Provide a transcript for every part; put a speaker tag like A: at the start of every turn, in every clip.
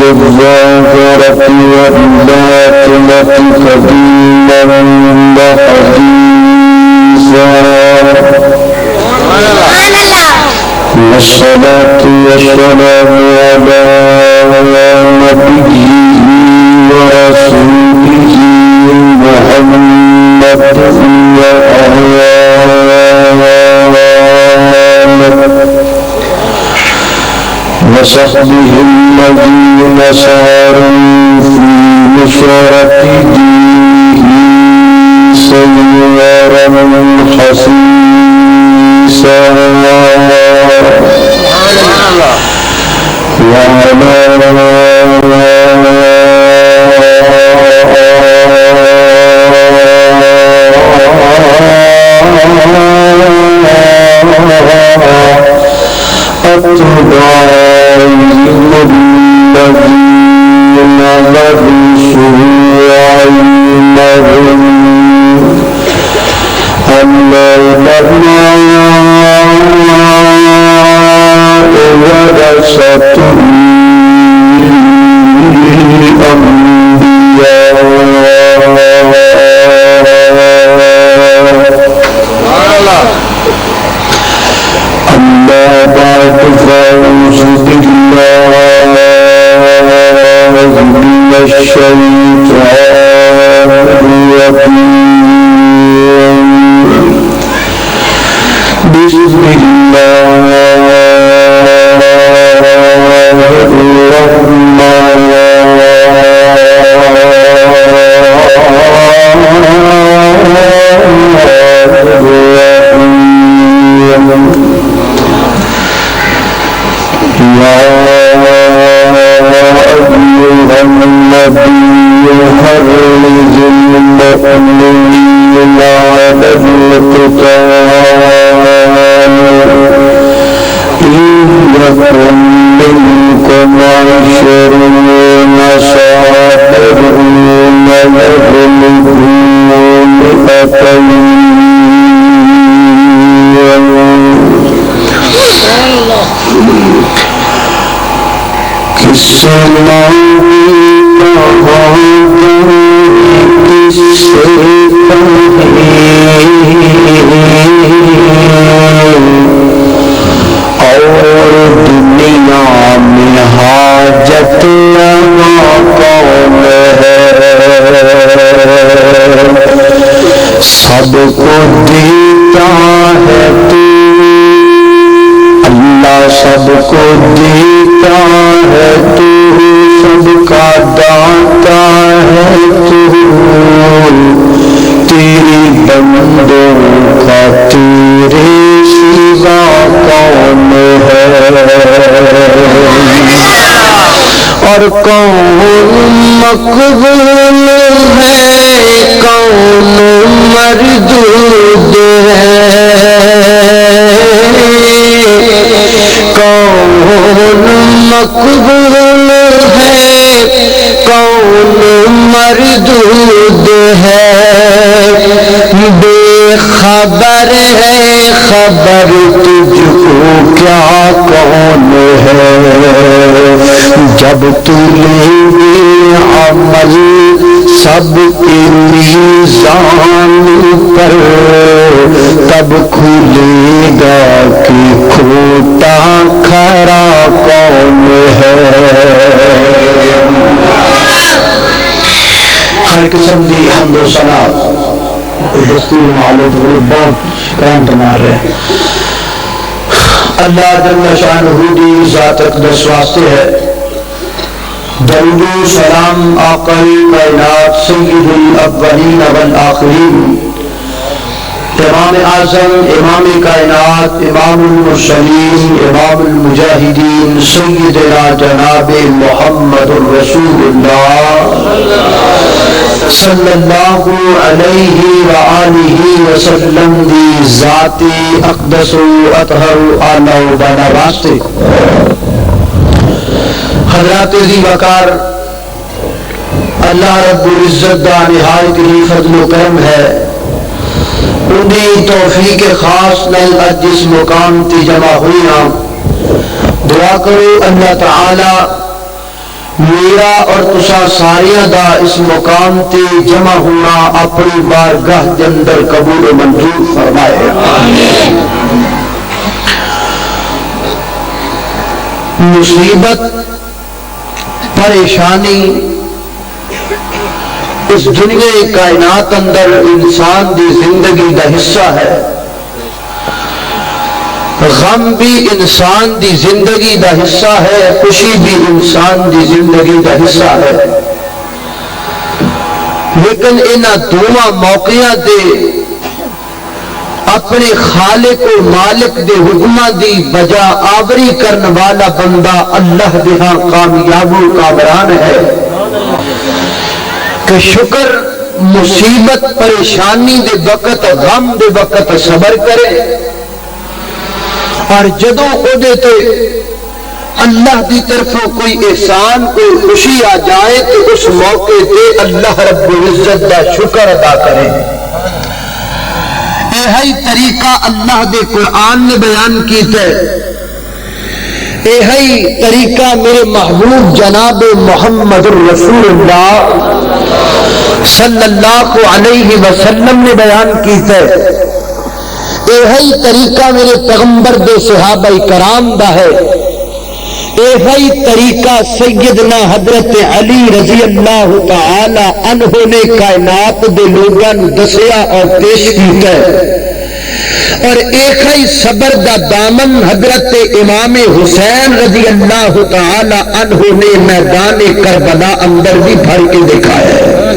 A: الظاهرة والباطنة قديما وحديثا والصلاة والسلام على نبيه ورسوله محمد وصحبه الذين ساروا في نصرة دينه سيرا حسيسا خبر تجھ کو کیا کون ہے جب تو لے گے عمل سب کے میزان پر تب کھلے گا کہ کھوٹا کھرا کون ہے۔ ہر قسم کی حمد و ثنا دستور معلوم بہت کام تمہار رہے اللہ جل شانہ دی ذات اقدس واسطے ہے۔ درود و سلام آقای کائنات سید الاولین والآخرین امام اعظم امام کائنات امام المرسلین امام المجاہدین سیدنا جناب محمد رسول اللہ صلی اللہ علیہ وآلہ وسلم دی ذات اقدس و اطہر اعلی و بالا واسطے حضرات ذی وقار اللہ رب العزت دا نہایت ہی فضل و کرم ہے۔ انہی توفیق خاص نال اج اس مقام تی جمع ہوئی ہاں۔ دعا کرو اللہ تعالی میرا اور تسا ساریاں دا اس مقام تے جمع ہونا اپنی بارگاہ دے اندر قبول و منظور فرمائے. آمین. مصیبت پریشانی اس دنیا کائنات اندر انسان دی زندگی دا حصہ ہے. غم بھی انسان دی زندگی دا حصہ ہے, خوشی بھی انسان دی زندگی دا حصہ ہے. لیکن انہاں دونوں موقعوں دے اپنے خالق و مالک دے حکمہ دی بجا آوری کرن والا بندہ اللہ دے ہاں کامیاب و کامران ہے. کہ شکر مصیبت پریشانی دے وقت غم دے وقت صبر کرے, اور جدوں او تے اللہ دی طرفوں کوئی احسان کوئی خوشی آ جائے تو اس موقع تے اللہ رب العزت دا شکر ادا کرے. یہی طریقہ اللہ دے قرآن نے بیان کیتا ہے. یہی طریقہ میرے محبوب جناب محمد رسول اللہ صلی اللہ علیہ وسلم نے بیان کیتا ہے. یہی طریقہ میرے پیغمبر دے صحابہ کرام دا ہے. یہی طریقہ سیدنا حضرت علی رضی اللہ تعالی عنہ نے کائنات دے لوگاں نوں دسیا اور پیش کیتا ہے. اور ایک ہی صبر دا دامن حضرت امام حسین رضی اللہ تعالی عنہ نے میدان کربلا اندر بھی بھر کے دکھایا ہے.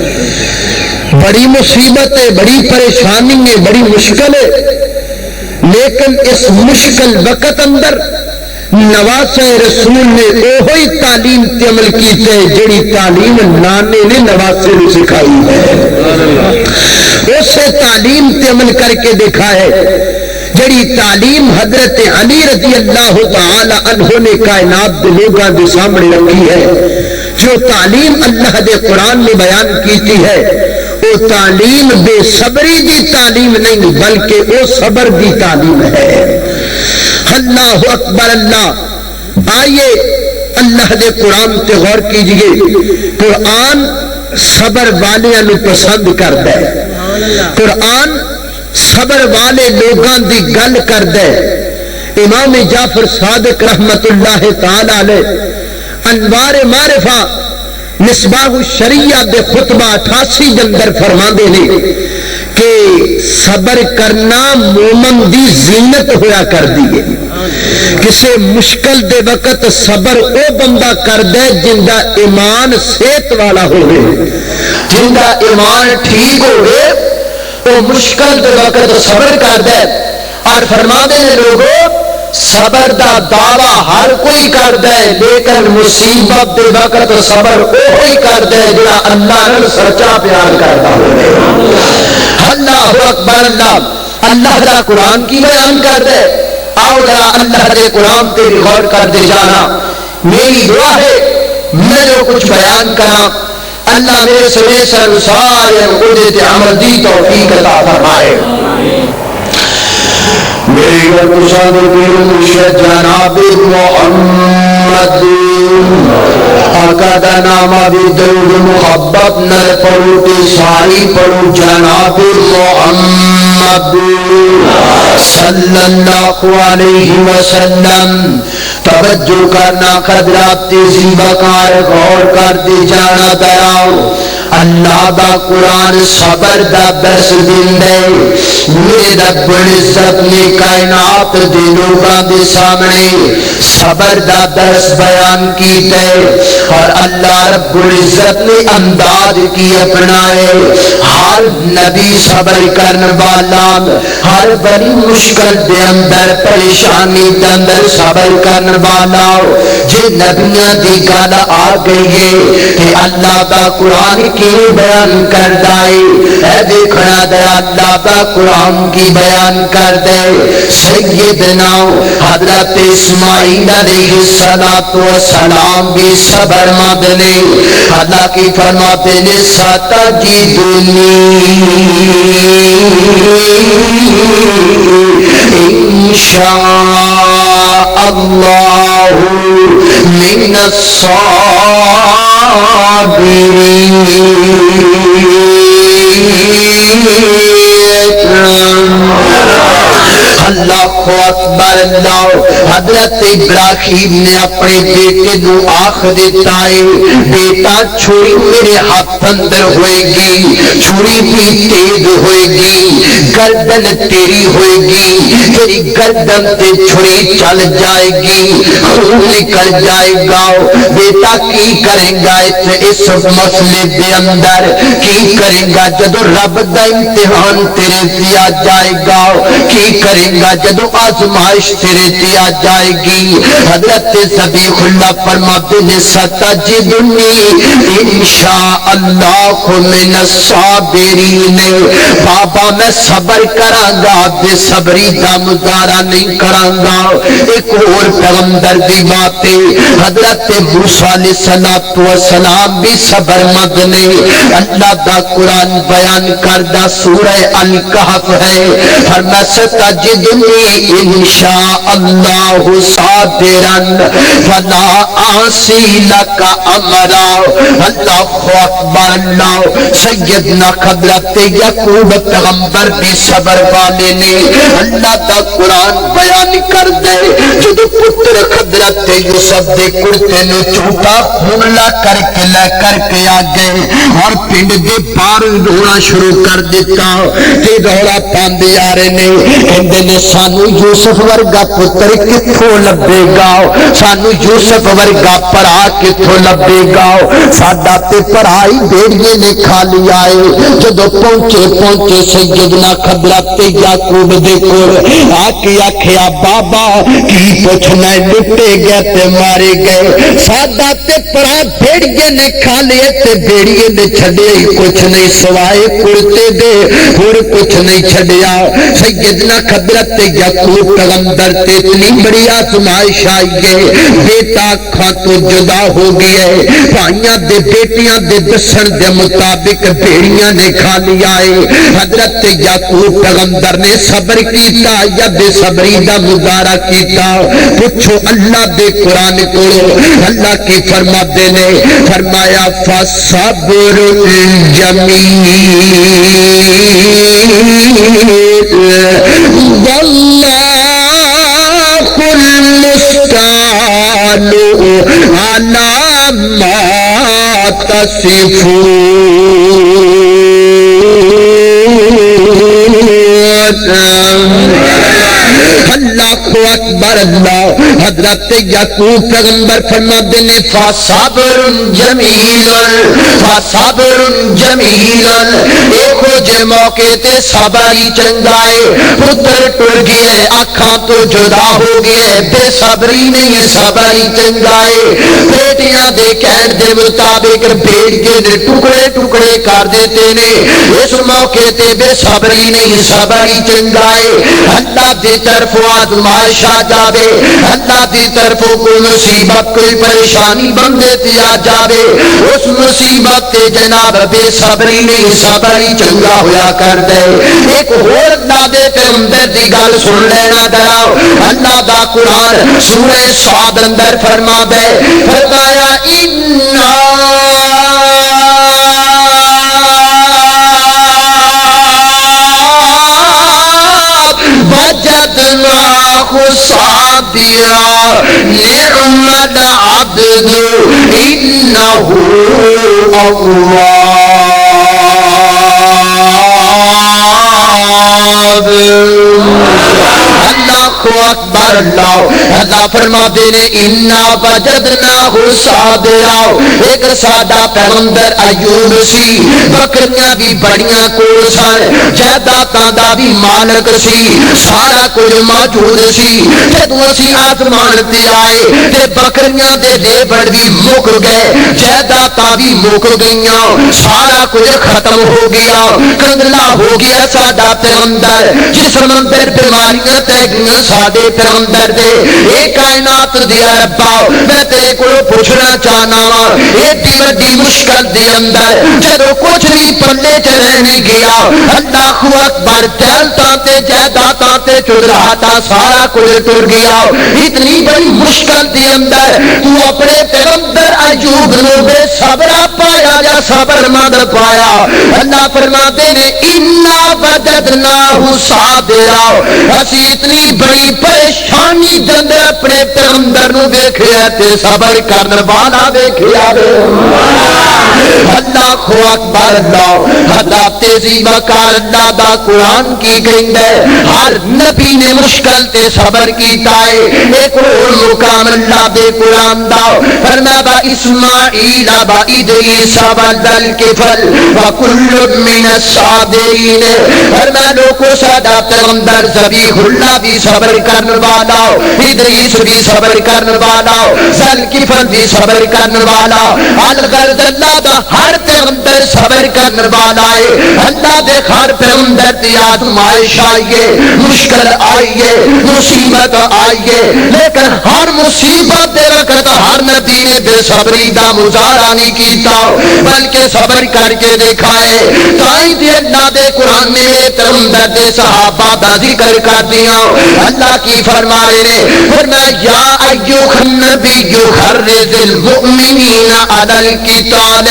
A: بڑی مصیبت ہے, بڑی پریشانی ہے, بڑی مشکل ہے, لیکن اس مشکل وقت اندر نواسہ رسول نے اوہی تعلیم تے عمل کیتے جڑی تعلیم نانے نے نواسے نے سکھائی ہے. اسے تعلیم تے عمل کر کے دیکھا ہے جڑی تعلیم حضرت علی رضی اللہ تعالی عنہ نے کائنات دے لوگاں دے سامنے رکھی ہے. جو تعلیم اللہ دے قرآن نے بیان کیتی ہے وہ تعلیم بے صبری دی تعلیم نہیں بلکہ وہ صبر دی تعلیم ہے. اللہ اکبر اللہ. آئیے اللہ دے قرآن تے غور کیجئے. قرآن صبر والیاں نو پسند کردا ہے. قرآن صبر والے لوگاں دی گل کردا ہے. امام جعفر صادق رحمت اللہ تعالی علیہ انوار معرفہ مصباح الشریعہ دے خطبہ 88 دے اندر فرماندے نے کہ صبر کرنا مومن دی زینت ہویا کر دیئے. کسے مشکل دے وقت صبر او بندہ کر دے جن دا ایمان صحت والا ہوئے, جن دا ایمان ٹھیک ہوئے, او مشکل دے وقت صبر کر دے. اور فرما دے لوگوں صبر دا دعویٰ ہر کوئی کر دے, لیکن مصیبت دے وقت صبر اوہی کر دے جڑا اللہ نے سچا پیار کرتا ہوئے. اللہ اکبر اللہ. اللہ دا قرآن کی بیان کر دے. آؤ ذرا اللہ دے قرآن تے بھی غور کر دے جانا. میری دعا ہے میں جو کچھ بیان کرا اللہ میرے سنے سر سارے قدرت عمل دی توفیق عطا فرمائے. میری گرد مرشد جناب محمد آقا دا نامہ بھی درود محبت نر پڑھو ساری پڑھو جناب محمد صلی اللہ علیہ وسلم. توجہ کرنا خدرات تیزی بکار غور کر دی جانا دراؤ. اللہ دا قرآن صبر دا درس دے. میرے رب العزت نے کائنات دے لوگاں دے سامنے صبر دا درس بیان کیتے اور اللہ رب العزت نے انداز کی اپنائے. ہر نبی صبر کرن والا, ہر بڑی مشکل دے اندر پریشانی دے اندر صبر کرن والا. جے نبیاں دی گل آ گئی ہے کہ اللہ دا قرآن کی بیان کر دائے, اے دیکھنا دے اللہ دا قرآن کی بیان کر دے. سیدنا حضرت اسماعیل علیہ السلام بھی صبر مند نے. اللہ کی فرماتے نے ستجدنی انشاء اللہ من الصابرین. اللہ اکبر اللہ۔ حضرت ابراہیم نے اپنے بیٹے کو آخ دیتا ہے بیٹا چھری میرے ہاتھ اندر ہوئے گی، چھری بھی تیز ہوئے گی، گردن تیری ہوئے گی، تیری گردن تے چھری چل جائے گی، خون نکل جائے گا، بیٹا کی کرے گا اس مسئلے دے اندر، کی کرے گا جدو رب دا امتحان تیرے دیا جائے گا، کی کرے گا جدو آزمائش تیرے دیا جائے گی۔ حضرت ذبیح اللہ فرماتے ہیں ستجدنی انشاءاللہ من الصابرین، بابا میں صبر کراں گا، بے صبری دا مظاہرہ نہیں کراں گا۔ ایک اور پیغمبر دی باتیں، حضرت موسیٰ علیہ السلام بھی صبر مند نے۔ اللہ دا قرآن بیان کردہ سورہ الکہف ہے، فرمایا ستجدنی انشاءاللہ صابرا ولا اعصی لک امرا۔ اللہ اکبر اللہ۔ سیدنا حضرت یعقوب پیغمبر بھی صبر والے نے۔ اللہ دا قرآن بیان کر دے جب پتر حضرت یوسف دے کرتے نے چھوٹا حملہ کر کے لے کر کے آ گئے اور پنڈ دے پار رونا شروع کر دیتا تے روڑا پاندے آ رہے نے، کہندے نے سانو یوسف ورگا پتر کتھوں لبے گا، سانو یوسف ورگا پرا کتھوں لبے گا، ساڈا تے پرائی بیڑیے نے کھا لیا ہے۔ جدو پہنچے سیدنا حضرت یعقوب دے کول آ کے آکھیا بابا کی پوچھنا لٹے گئے تے مارے گئے، ساڈا تے پرا بیڑیے نے کھا لیے تے بیڑیے نے چھڈے کچھ نہیں سوائے کڑتے دے اور کچھ نہیں چھڈیا۔ سیدنا حضرت یعقوب پیغمبر تے اتنی بڑی آزمائش آئی ہے، بیٹا کھا تو جدا ہو گیا ہے، بھائیاں دے بیٹیاں دے دسن دے مطابق بیڑیاں نے کھا لیا ہے۔ حضرت یعقوب پیغمبر نے صبر کیتا یا بے صبری دا مظاہرہ کیتا؟ پوچھو اللہ دے قرآن کو، اللہ کی فرما دے نے فرمایا فصبر جمیل واللہ المستعان علی ما تصفون۔ اللہ اکبر اللہ۔ حضرت یعقوب پیغمبر فرماتے ہیں فصبر جمیل فصبر جمیل۔ ایک جے موقع تے صبر ہی چنگا ہے، پتر ٹر گیا ہے، اکھاں تو جدا ہو گیا ہے، بے صبری نہیں صبر ہی چنگا ہے۔ بیٹیاں دے کہن دے مطابق بیڑیے دے ٹکڑے ٹکڑے کر دیتے نے، اس موقع تے بے صبری نہیں صبر ہی چنگا ہے۔ اللہ دی طرف آزمائش آ جاوے، اللہ دی طرف کوئی مصیبت کوئی پریشانی بندے تے آ جاوے، اس مصیبت تے جناب بے صبری نہیں صبر ہی چنگا ہویا کر دے۔ ایک اور دادے پیغمبر دی گل سن لینا ذرا، اللہ دا قرآن سورہ صاد اندر فرما دے، فرمایا اِنَّا وجدناه صابرا نعم العبد إنه أواب۔ اللہ اکبر اللہ۔ اللہ فرما دے نے اِنَّا وجدناه صابرا۔ ایک سادہ پیغمبر ایوب سی، بکریاں بھی بڑیاں کول سن، جائیداداں دا بھی مالک سی، سارا کچھ موجود سی۔ جدوں اسی آسمان تے آئے تے بکریاں دے ریبڑ بھی مک گئے، جائیداداں بھی مک گئیاں، سارا کچھ ختم ہو گیا، کنگلا ہو گیا ساڈا پیغمبر۔ جسم اندر بیماریاں تے گئیاں ساڈے پیغمبر دے۔ اے کائنات دیا ربا میں تیرے کو پوچھنا چاہنا وا، ایڈی وڈی مشکل دے اندر جدوں کچھ بھی پلے چ نہیں گیا، اللہ اکبر دولتاں تے جائیداداں تے چودراہٹاں سارا کچھ ٹر گیا، اتنی بڑی مشکل دے اندر تو اپنے پیغمبر ایوب نو بے صبر صبر مند پایا. اللہ فرماتے نے انا وجدناہ صابرا, اسی اتنی بڑی پریشانی دے اندر اپنے پیغمبر نو ویکھیا تے صبر کرن والا ویکھیا. اللہ کو اکبر. اللہ اللہ تیزی وقار اللہ دا قرآن کی کہندا ہے ہر نبی نے مشکل تے صبر کیتا ہے. ایک اور مقام اللہ دے قرآن دا فرمایا با اسماعیل با ادریس و ذل کفل وکل من الصابرین. فرمایا لوگوں ساڈا پیغمبر ذبیح اللہ بھی صبر کرنے والا, ادریس بھی صبر کرنے والا, ذل کفل بھی صبر کرنے والا. الغرض اللہ دا ہر پیغمبر صبر کرنے والا ہے. اللہ دے ہر پیغمبر دی آزمائش آئیے, مشکل آئیے, مصیبت آئیے, لیکن ہر مصیبت دے وقت ہر نبی نے بے صبری دا مظاہرہ نہیں کیتا بلکہ صبر کر کے دکھائے. تائیں دی اللہ دے قرآن میں پیغمبر دے صحابہ دا ذکر کر دیا. اللہ کی فرما رہے نے فرمایا یا ایھا النبی حرض المؤمنین علی القتال.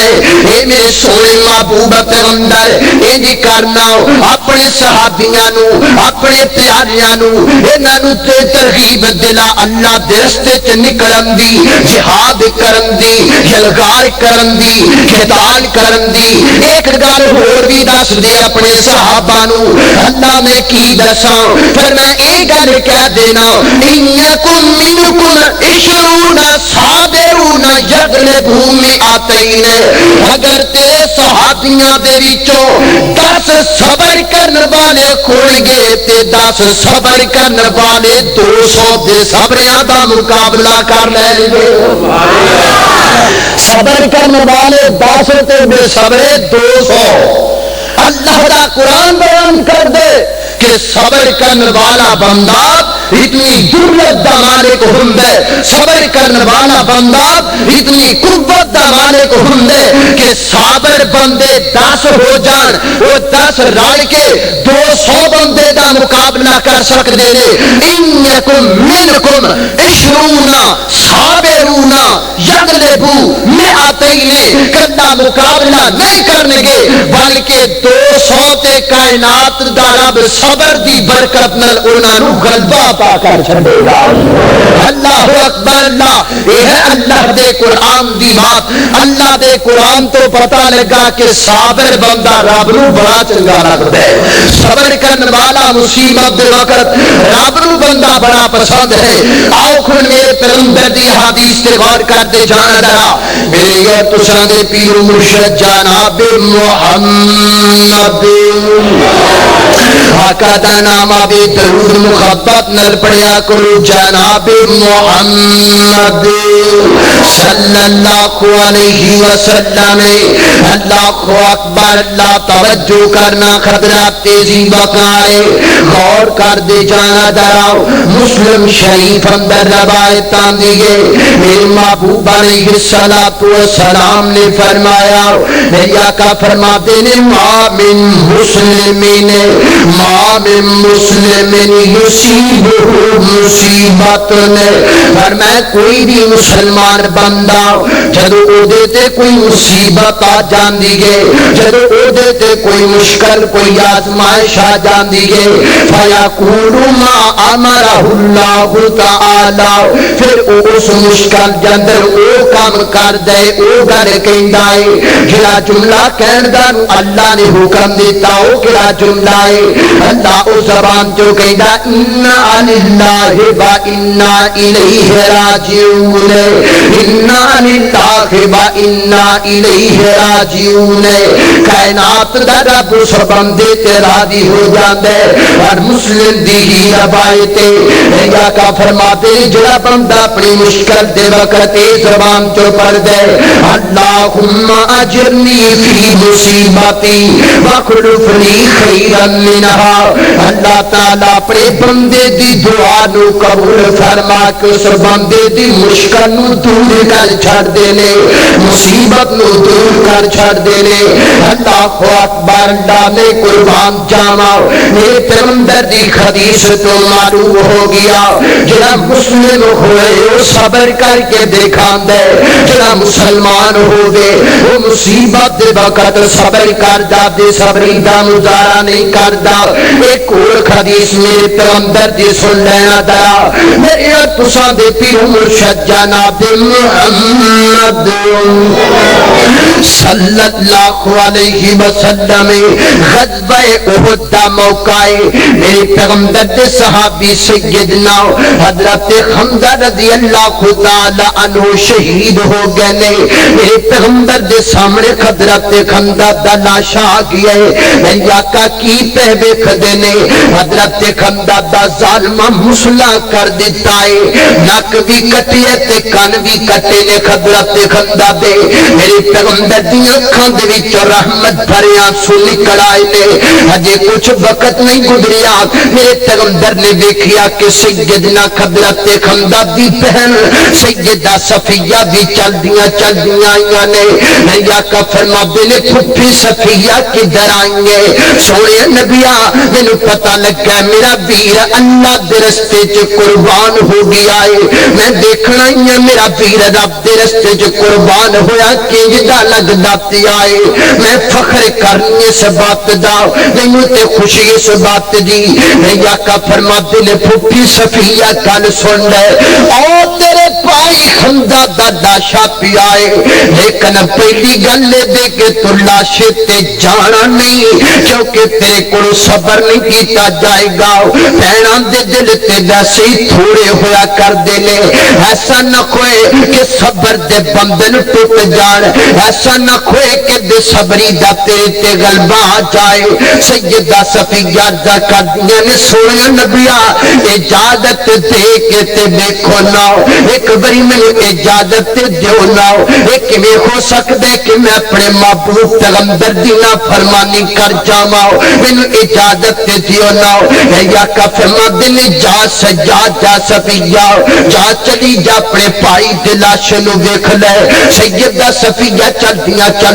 A: اے میرے سونے محبوب پیغمبر انج کرنا اپنے صحابیاں نو, اپنے پیاریاں نو, انہاں نو تے ترغیب دلا اللہ دے راستے تے نکلن دی, جہاد کرن دی, یلغار کرن دی, قتال کرن دی. ایک گل ہور بھی دس دے اپنے صحابہ نو. اللہ نے کی دساں فرمایا اے گل کہہ دینا انکم منکم عشرون صابرون یغلبوا مئتین. اگر تیرے صحابیاں دے وچوں 10 صبر کرنے والے کھول گے تے 10 صبر کرنے والے 200 بے صبریاں دا مقابلہ کر لیں گے. صبر کرنے والے 10 تے بے صبرے 200. اللہ دا قرآن بیان کر دے کہ صبر کرنے والا بندہ اتنی ضرورت دا مالک ہندے, صبر کرنے والا بندہ اتنی قوت دا مالک ہندے کہ صابر بندے 10 ہو جان, وہ 10 رل کے 200 بندے دا مقابلہ کر سکتے ہیں. انکم منکم عشرون صابرون یغلبوا مئتین. کلا مقابلہ نہیں کرنے گے بلکہ 200 تے کائنات دا رب صبر دی برکت نال انہاں نو غلبہ عطا کر چھڈے گا. اللہ اکبر. اللہ یہ ہے اللہ دے قرآن دی بات. اللہ دے قرآن تو پتہ لگا کہ صابر بندہ رب نو بڑا چنگا لگدا ہے. صبر کرنے والا مصیبت دے وقت رب نو بندہ بڑا پسند ہے. آؤ کھن میرے پیغمبر دی حدیث تے غور کرتے جانا ذرا. میرے یہ تساں دے پیر مرشد جناب محمد آقا دا نام آبی درود مخبت نل پڑیا کرو جناب محمد صلی اللہ علیہ وسلم. اللہ اکبر. اللہ توجہ کرنا خطرہ تیزی بکائے غور کر دے جانا ذرا. مسلم شریف اندر روایت آندیے میرے محبوب علیہ السلام نے فرمایا, میری آقا فرماتے نے ما من مسلمین یصیبہ مصیبت نے. فرمایا کوئی بھی مسلمان بندہ جدو او دے تے کوئی مصیبت آ جاندی ہے, جدو او دے تے کوئی مشکل کوئی آزمائش آ جاندی ہے, فیقول ما امرہ اللہ تعالی, پھر اس مشکل جندر او کام کر دے, او گل کہندا ہے جڑا جملہ کہن دا اللہ نے حکم دیتا او کیڑا جملہ ہے. اللہ او زبان جو کہندا انا للہ و انا الیہ راجعون, انا للہ و انا الیہ راجعون. کائنات دا رب اس بندے تے راضی ہو جاندا ہے. اور مسلم دی ہی روایت ہے آقا فرماتے جڑا بندہ اپنی مشکل دے وقت زبان جو پڑھ دے اللہم اجرنی فی مصیبتی واخلفنی خیرا منہا. اللہ تعالیٰ اپنے بندے دی دعا نو قبول فرما کے اس بندے دی مشکل نو دور کر چھڑ دینے مصیبت نو دور کر چھڑ دینے اللہ اکبر ڈالے قربان جاوا میرے پیغمبر دی حدیث تو معلوم ہو گیا جڑا مسلم ہوئے وہ صبر کر کے دکھاندا ہے جڑا مسلمان ہوگے وہ مصیبت دے وقت صبر کردا دے صبری دا مظاہرہ نہیں کردا ایک اور حدیث میرے پیغمبر دی سن لینا دا میرے تساں دے پیر مرشد جناب محمد صلی اللہ علیہ وسلم غزوہ احد دا موقع ہے میرے پیغمبر دے صحابی سیدنا حضرت حمزہ رضی اللہ تعالی عنہ شہید ہو گئے نے میرے پیغمبر دے سامنے حضرت حمزہ دا لاش آ گیا ہے میرے آقا کی پہ ویکھ دے نے حضرت حمزہ دا ظالمہ مسلا کر دیتا ہے نک بھی کٹے تے کان بھی کٹے نے حضرت حمزہ دے میرے پیغمبر دی اکھاں دے وچ رحمت بھرے آنسو نکل آئے نے اجے کچھ وقت نہیں گزریا میرے پیغمبر نے دیکھیا کہ سیدنا حضرت حمزہ دی بہن سیدہ صفیہ بھی چل دیاں آئیاں نے میرے آقا فرماتے نے پھپھی صفیہ کدھر آئیں گے سونے نبیا مینوں پتہ لگا میرا ویر اللہ دے رستے چ قربان ہو گیا ہے میں دیکھنا ہی ہے میرا ویر رب دے رستے چ قربان ہویا کنج دا لگدا پیا ہے میں فخر کرنی اس بات دا مینوں تے خوشی اس بات دی میرے آقا فرماتے نے پھپھی صفیہ گل سن لے او تیرے بھائی حمزہ دا لاشا پیا ہے لیکن پہلی گل دے کے تو لاشے تے جانا نہیں کیونکہ تیرے کو صبر نہیں کیتا جائے گا بہناں دے دل تے ویسے ہی تھوڑے ہویا کر دینے ایسا نہ ہوئے کہ صبر دے بندن ٹوٹ جان ایسا نہ ہوئے کہ بے صبری دا تیرے تے غلبہ آ جائے سیدہ صفیہ دا کر دیا نے سونے نبیا اجازت دے کے تے دیکھو ناؤ ایک بری میں اجازت دیو ناؤ ایک میں ہو سکتا ہے کہ میں اپنے محبوب پیغمبر دی نافرمانی کر جاواں مینوں اجازت دیو ناؤ یا کا فرما دل جا سجا جا صفیہ جا چلی جا اپنے بھائی دے لاش نو ویکھ لے سیدہ صفیہ چل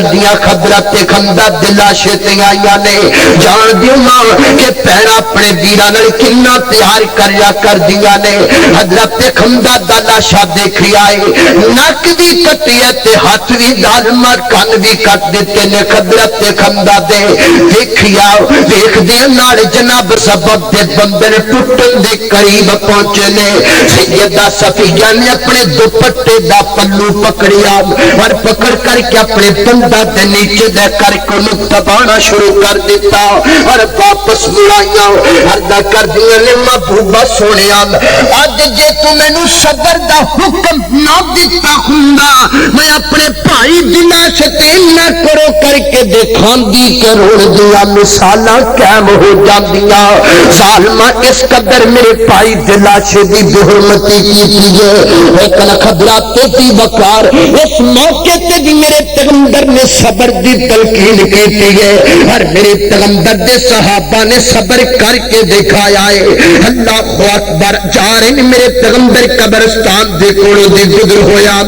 A: دیاں حضرت حمزہ دے لاش تے آئیاں نے جان دیو ماں کہ پیرا اپنے ویراں نال کنا پیار کریا کر دیا نے حضرت حمزہ دا لاشا دیکھیا ہے نک بھی کٹیا تے ہاتھ بھی ظالما کان بھی کٹ دیتے نے حضرت حمزہ دے دیکھیا دیکھ دے نال جناب سبب دے بندے ٹوٹن دے قریب پہنچے نے سیدہ صفیہ نے اپنے دوپٹے دا پلو پکڑیا اور پکڑ کر کے اپنے بندہ دے نیچے دے کر کو دبانا شروع کر دیتا اور واپس مڑائیاں عرض کر دیا نے محبوبہ سونے اج جے تو مینوں صبر دا حکم نہ دیتا ہوندا میں اپنے بھائی دی لاش تے نہ کرو کر کے دکھاندی کروڑ دیا مثالاں قائم ہو جاندیاں ظالما اس قدر میرے بھائی دی لاش دی بے حرمتی کیتی ہے لیکن حضرات دی وقار اس موقع تے بھی میرے پیغمبر نے صبر دی تلقین کیتی ہے اور میرے پیغمبر دے صحابہ نے صبر کر کے دکھایا ہے اللہ اکبر جا رہے میرے پیغمبر قبرستان دے کولوں دی گزر ہویا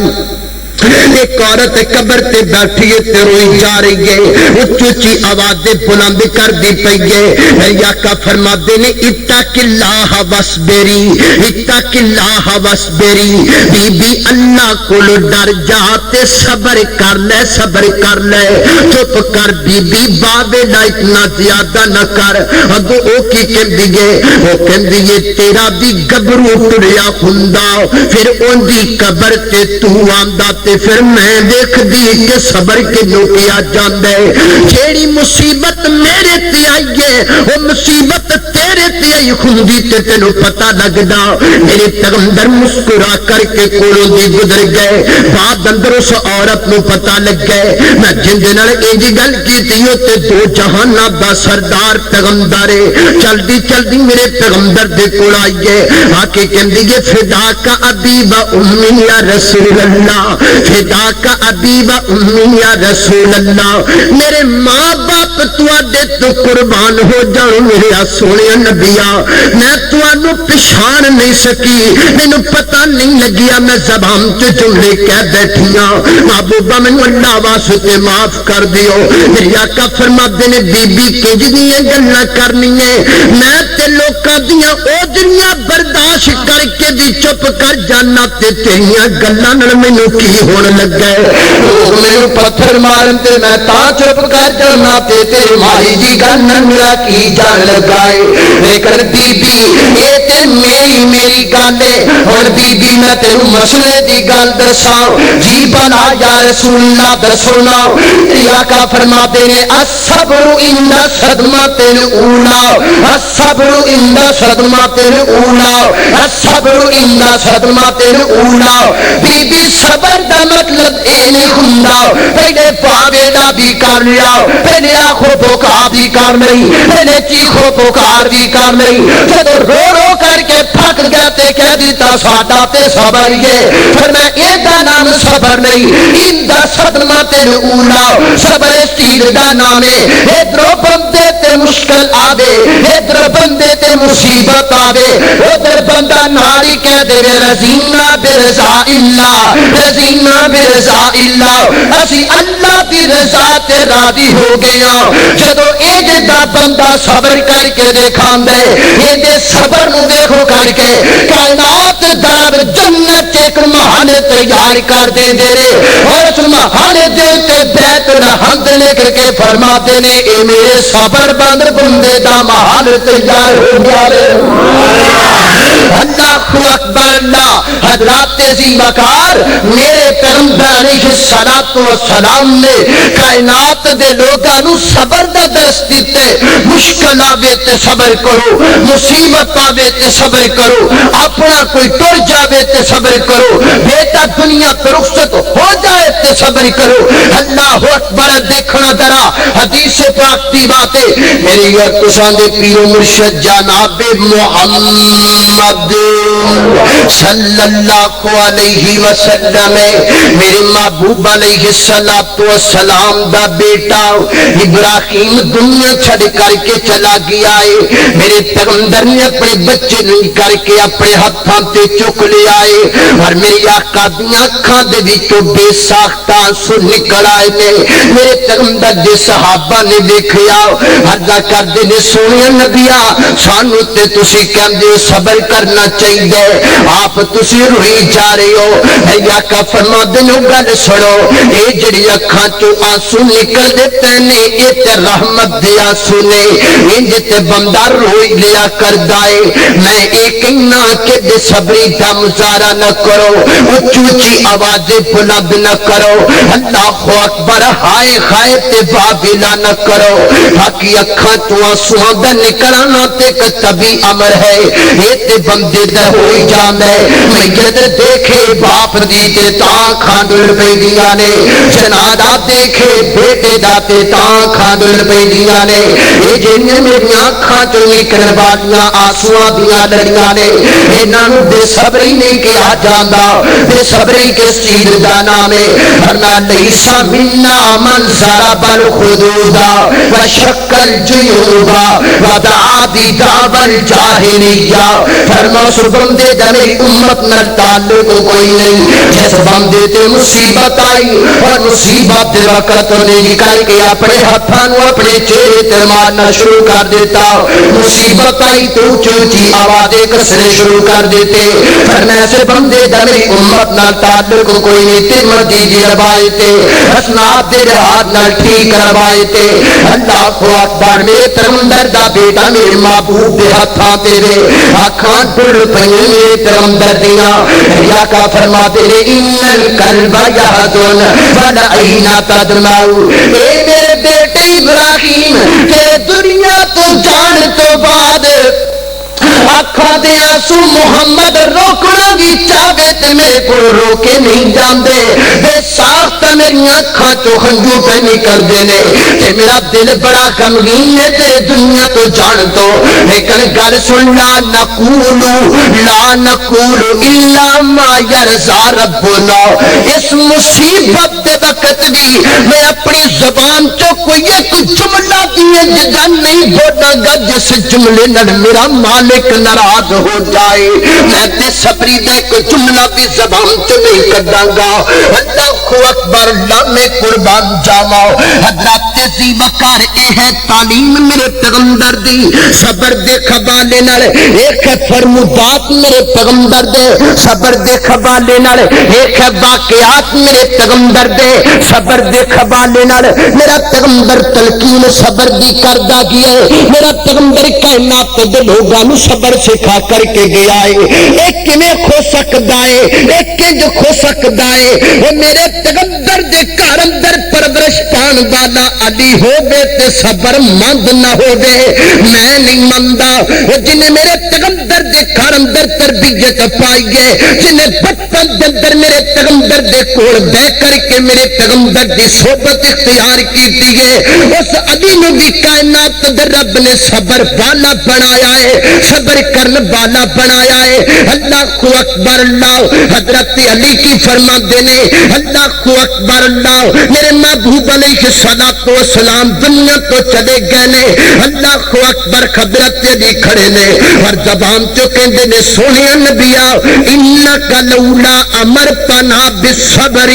A: ایک عورت قبر تے بیٹھی ہے تے روئی جا رہی ہے اونچی اونچی آوازیں بلند کر دی پئی ہے میرے آقا فرماتے نے اتق اللہ وصبری اتق اللہ وصبری بی بی اللہ کول ڈر جا تے صبر کر لے چپ کر بی بی بابے لا اتنا زیادہ نہ کر اگو او کی کہندی ہے او کہندی ہے تیرا بھی گبرو ٹریا ہوندا پھر اون دی قبر تے تو آندا پھر میں دیکھ دی کہ صبر کنوں کیا جاندا ہے جیڑی مصیبت میرے تے آئی ہے وہ مصیبت تیرے تے آئی ہوندی تے تینوں پتہ لگدا میرے پیغمبر مسکرا کر کے کولوں دی گزر گئے بعد اندر اس عورت نوں پتہ لگ گئے میں جن دے نال انج گل کیتی تے دو جہاناں دا سردار پیغمبر چلدی میرے پیغمبر دے کول آئی ہے آ کے کہندی ہے فدا کا ابی و امی یا رسول اللہ
B: فداک ابی و امی یا رسول اللہ، میرے ماں باپ تواڈے تو قربان ہو جان میرے سونے نبیا، میں تانوں پچھان نہیں سکی، مینوں پتہ نہیں لگیا، میں زبان تے جملے کہہ بیٹھیاں، محبوبہ مینوں اللہ واسطے معاف کر دیو۔ میری آقا فرماتے نے بی بی کنج دیاں گلاں کرنیاں، میں تے لوکاں دیاں اوجریاں برداشت کر کے بھی چپ کر جانا تے تیریاں گلاں نال مینوں کی ہون لگا ہے،
A: لوگ مینوں پتھر مارن تے میں تاں چپ کر جانا تے تیرے مائی دی گل نال میرا کی جان لگا ہے، لیکن بی بی اے تے میری گل ہے، ہن بی بی میں تینوں مسئلے دی گل دساں، جی بلا یا رسول اللہ دسو نا، میری آقا فرماتے نے الصبر عند صدمۃ الاولی، الصبر عند صدمۃ الاولی، الصبر عند صدمۃ الاولی، بی بی صبر دا مطلب اے نہیں ہوندا پہلے پاوے دا بھی کر لیا، پہلے آخو پکار بھی کر نہیں، پہلے چیخو پکار بھی کر نہیں، جب رو رو کر کے تھک گیا تے کہہ دیتا ساڈا تے صبر یہ، پھر میں اے دا نام صبر نہیں، ان دا صدمہ تے اولا، صبر اس چیز دا نام ہے، ادھر بندے تے مشکل آوے، ادھر بندے تے مصیبت آوے، ادھر بندہ ناری کہہ دے رضینا برضا اللہ، رضینا برضا اللہ، اسی اللہ دی رضا تے راضی ہو گیا، جدو اے جدا بندہ صبر کر کے دیکھان دے، اے دے صبر نو دیکھو کر کے کائنات دار جنت ایک محل تیار کر دے دے رے، اور اس محل دے تے بیت الحمد لکھ کے فرماتے نے اے میرے صبر بند بندے دا محل تیار ہو گیا رے، اللہ اکبر اللہ۔ حضرات ذی وقار میرے پیغمبر علیہ الصلوۃ والسلام نے کائنات دے لوگاں نو صبر دا درس دتے، مشکل آوے تے صبر کرو، مصیبت آوے تے صبر کرو، اپنا کوئی ٹر جاوے تے صبر کرو، بیٹا دنیا تو رخصت ہو جائے تے صبر کرو، اللہ اکبر۔ دیکھنا ذرا حدیث پاک دی باتیں میری تساں دے پیر و مرشد جناب محمد صلی اللہ علیہ وسلم، میرے محبوب علیہ السلام دا بیٹا ابراہیم دنیا چھڑ کر کے چلا گیا ہے، میرے پیغمبر نے اپنے بچے نہیں کر کے اپنے ہاتھاں تے چک لے آئے، اور میری آقا دیاں اکھاں دے وچوں بے ساختہ آنسو نکل آئے نے، میرے پیغمبر دے صحابہ نے دیکھیا، عرض کردے نے سونے نبیا سانو تے تسی کہندے صبر کرنا چاہیے، آپ تسی روئی جا رہے ہو، میری آقا فرما دنو گل سنو، اے جڑی اکھاں چوں آنسو نکل دیتے نے اے تے رحمت دے آنسو نے، انج تے بندہ روئی لیا کردائے، میں ایک کہنا کہ بے صبری دا مظاہرہ نہ کرو، اونچی اونچی آوازیں بلند نہ کرو، اللہ اکبر ہائے ہائے تے باویلا نہ کرو، باقی اکھاں چوں آنسو دا نکلنا تے کتبی امر ہے، اے تے بندے دا ہوئی جاندے، میت دیکھے باپ دی تے تاں کھاندل پہ دیا نے، جنازہ دیکھے بیٹے دا تے تاں کھاندل پہ دیا نے، اے جنہیں میری آنکھاں چوں نکلن والیاں آنسواں دیاں لڑیاں نے، انہاں نوں بے صبری نہیں کہا جاندا، بے صبری کس چیز دا نام ہے، ورنہ لیس منا من ضرب الخدود وشق الجیوب ودعا بدعوی الجاہلیہ، فرما اس بندے دا میری امت نال تعلق کوئی نہیں، جس بندے تے مصیبت آئی اور مصیبت دے وقت نے نکل کے اپنے ہاتھاں نوں اپنے چہرے تے مارنا شروع کر دیتا، مصیبت آئی تو اونچی آوازیں کسنے شروع کر دیتے، فرما ایسے بندے دا میری امت نال تعلق کوئی نہیں، ترمذی دی روایت اسناد دے ہاتھ نال ٹھیک روایت، اللہ اکبر۔ میرے پیغمبر دا بیٹا میرے محبوب دے ہاتھاں تے آنکھاں ٹر پئیاں میرے پیغمبر دیاں، یا کا فرماتے ہیں ان القلب یحزن والعین تدمع، اے میرے بیٹے ابراہیم کہ دنیا تو جان تو بعد
B: اکھاں دے آنسو محمد روکنا بھی چاہے تے میرے کو روکے نہیں جاندے بے ساخت میری اکھاں چوں ہنجو پہ نکلدے نے تے میرا دل بڑا غمگین ہے تے دنیا تو جان دو لیکن گل سن لا نقول الا ما یرضا ربنا اس مصیبت دے وقت بھی میں اپنی زبان چوں کوئی ایک جملہ دیے جدا نہیں بولاں گا جس جملے نال میرا مالک ناراض ہو جائے میں تے صبری دا ایک جملہ بھی زبان چوں نہیں کڈاں گا اللہ اکبر اللہ میں قربان جاواں حضرت ذی وقار اے ہے تعلیم میرے پیغمبر دی صبر دے حوالے نال ایک ہے فرمودات میرے پیغمبر دے صبر دے حوالے نال ایک ہے واقعات میرے پیغمبر دے صبر دے حوالے نال میرا پیغمبر تلقین صبر دی کردا گیا ہے میرا پیغمبر کائنات دے لوگاں نو صبر سکھا کر کے گیا ہے ایک کیویں کھو سکدا ہے ایک کنج کھو سکدا ہے او میرے پیغمبر دے گھر اندر پرورش پان والا علی ہوے تے صبر مند نہ ہوے میں نہیں مندا جن میرے پیغمبر دے گھر اندر تربیت پائی ہے جن بچپن دے اندر میرے پیغمبر دے کول بیٹھ کر کے میرے پیغمبر دی صحبت اختیار کیتی ہے اس علی نو بھی کائنات دے رب نے صبر والا بنایا ہے صبر کرن والا بنایا ہے اللہ اکبر اللہ حضرت علی کی فرماندے نے اللہ اکبر اللہ میرے محبوب علیہ الصلوۃ والسلام دنیا تو چلے گئے نے اللہ اکبر حضرت علی کھڑے نے اور زبان تو کہندے نے سونے نبیا انک لولا امرتنا بالصبر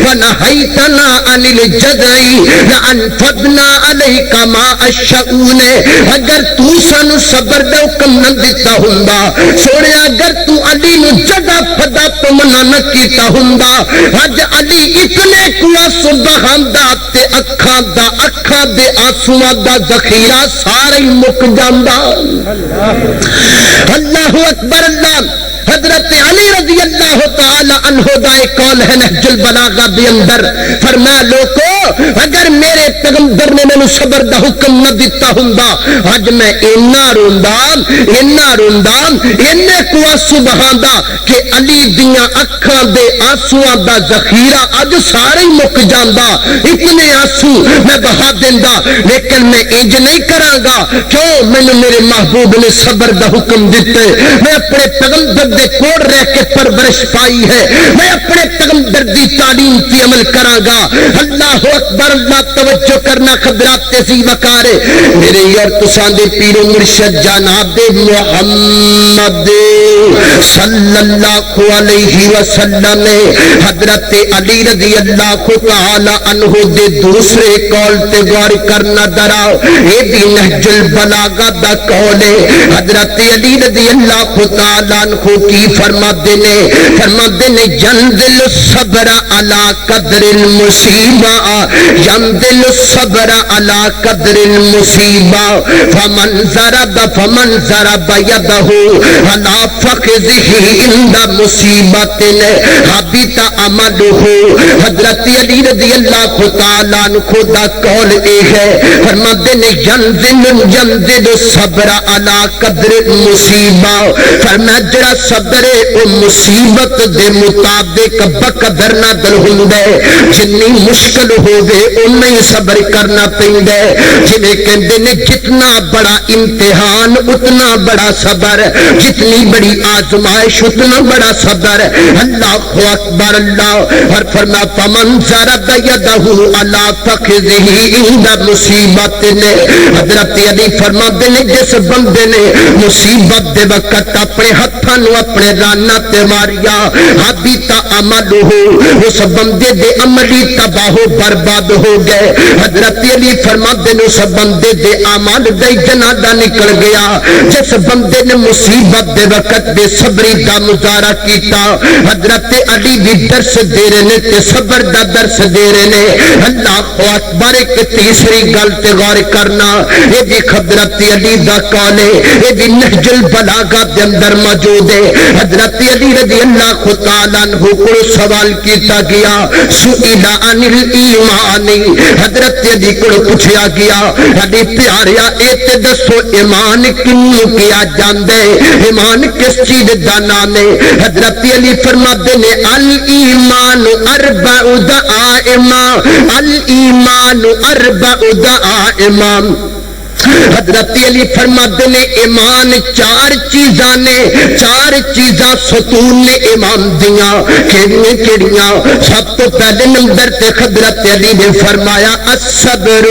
B: ونهيتنا عن الجزع لانفضنا عليك ما الشؤون اگر تو سانو صبر دا حکم نہ دیتا ہوندا سونے اگر تو علی نو جگہ پھدا تو منع نہ کیتا ہوندا اج علی اتنے کوا سبحان دا تے اکھاں دے آنسواں دا ذخیرہ سارا ہی مک جاندا اللہ اکبر اللہ حضرت علی رضی اللہ تعالی عنہ دا ایک قول ہے نہج البلاغہ دے اندر فرمایا لوگو اگر میرے پیغمبر نے مینوں صبر دا حکم نہ دیتا ہوندا اج میں اینا روندا اینے کو سبحان دا کہ علی دیاں اکھاں دے آنسواں دا ذخیرہ اج سارے مک جاندا اتنے آنسو میں بہا دیندا لیکن میں انج نہیں کراں گا کیوں مینوں میرے محبوب نے صبر دا حکم دتے میں اپنے پیغمبر دے کول رہ کے پرورش پائی ہے میں اپنے پیغمبر دی تعلیم کی عمل کراں گا اللہ اکبر اللہ توجہ کرنا حضرات ذی وقار میرے یار تساں دے پیر و مرشد جناب محمد صلی اللہ علیہ وسلم حضرت علی رضی اللہ تعالی عنہ دے دوسرے قول تے غور کرنا دراؤ یہ بھی نہج البلاغہ دا قول ہے حضرت علی رضی اللہ تعالی عنہ کی فرماتے نے ینزل الصبر علی قدر المصیبہ ینزل الصبر علی قدر المصیبہ فمن ضرب یدہ علی فخذہ عند مصیبت حبط عملہ حضرت علی رضی اللہ تعالی عنہ دا قول اے ہے فرماتے نے ینزل الصبر علی قدر المصیبہ فرمایا جڑا صبر او مصیبت دے مطابق بقدر نازل ہوندا ہے جتنی مشکل ہوے اُنا ہی صبر کرنا پیندا ہے جویں کہندے نے جتنا بڑا امتحان اتنا بڑا صبر جتنی بڑی آزمائش اتنا بڑا صبر اللہ اکبر اللہ اور فرمایا فمن ضرب یدہ علی فخذہ عند مصیبت نے حضرت علی فرماتے نے جس بندے نے مصیبت دے وقت اپنے ہتھاں نو اپنے رانا تے ماریا حبط عملہ اس بندے دے عملی تباہ و برباد ہو گئے حضرت علی فرماتے نے اس بندے دے اعمال دا جنازہ نکل گیا جس بندے نے مصیبت دے وقت بے صبری دا مظاہرہ کیتا حضرت علی بھی درس دے رہے نے تے صبر دا درس دے رہے نے اللہ اکبر ایک تیسری گل تے غور کرنا یہ بھی حضرت علی دا قول ہے یہ بھی نہج البلاغہ دے اندر موجود ہے حضرت علی رضی اللہ تعالی عنہ کو سوال کیتا گیا سئل عن الایمان حضرت علی کو پوچھا گیا ہڈی پیاریا اے تے دسو ایمان کنوں کیا جاندے ایمان کس چیز دا نام ہے حضرت علی فرماتے نے الایمان اربع دعائم الایمان اربع دعائم حضرت علی فرماتے نے ایمان چار چیزاں نے چار چیزاں ستون نے ایمان دیاں کیڑیاں کیڑیاں سب تو پہلے نمبر تے حضرت علی نے فرمایا الصبر